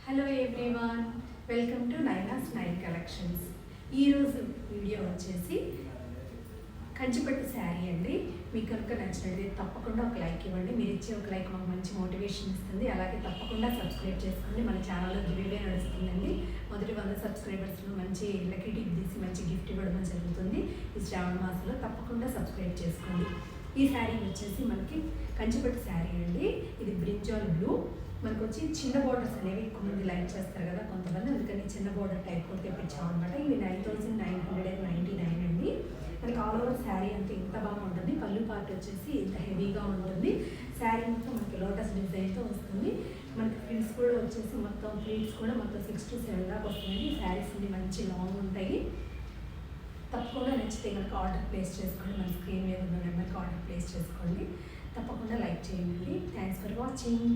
Hello everyone, welcome to Naina's nine collections. ఈరోజు video వచ్చేసి కంచిపట్టు శారీ అండి. మీకు కనుక నచ్చినట్లయితే తప్పకుండా ఒక లైక్ ఇవ్వండి. మీరు ఇచ్చే ఒక లైక్ మాకు మంచి మోటివేషన్ ఇస్తుంది. అలాగే తప్పకుండా సబ్స్క్రైబ్ చేసుకోండి. మన ఛానల్లో గివ్వే నడుస్తుందండి. మొదటి 100 సబ్స్క్రైబర్స్లో మంచి లక్కీ టిప్ తీసి మంచి గిఫ్ట్ ఇవ్వడం జరుగుతుంది. ఈ శ్రావణ మాసంలో తప్పకుండా సబ్స్క్రైబ్ చేసుకోండి. ఈ శారీ వచ్చేసి మనకి కంచిపట్టు శారీ అండి. ఇది బ్రింజాల్ బ్లూ. మనకు వచ్చి చిన్న బోర్డర్స్ అనేవి ఎక్కువ మంది లైక్ చేస్తారు కదా కొంతమంది, అందుకని చిన్న బోర్డర్ టైప్ కూడా తెప్పించాం అనమాట. ఇవి 9999 అండి. మనకి ఆల్ ఓవర్ శారీ అంతా ఇంత బాగా ఉంటుంది. పళ్ళు పార్ట్ వచ్చేసి ఇంత హెవీగా ఉంటుంది. శారీ మొత్తం మనకి లోటస్ డిజైన్తో వస్తుంది. మనకి ఫ్రిల్స్ కూడా వచ్చేసి మొత్తం ఫ్లీట్స్ కూడా మొత్తం 6 to 7 దాకా వస్తున్నాయి. ఈ శారీస్ అన్ని మంచి లాంగ్ ఉంటాయి. తప్పకుండా నచ్చితే కనుక ఆర్డర్ ప్లేస్ చేసుకోండి. మన స్క్రీన్ మీద ఉన్న నెంబర్కి ఆర్డర్ ప్లేస్ చేసుకోండి. తప్పకుండా లైక్ చేయండి. Thanks for watching.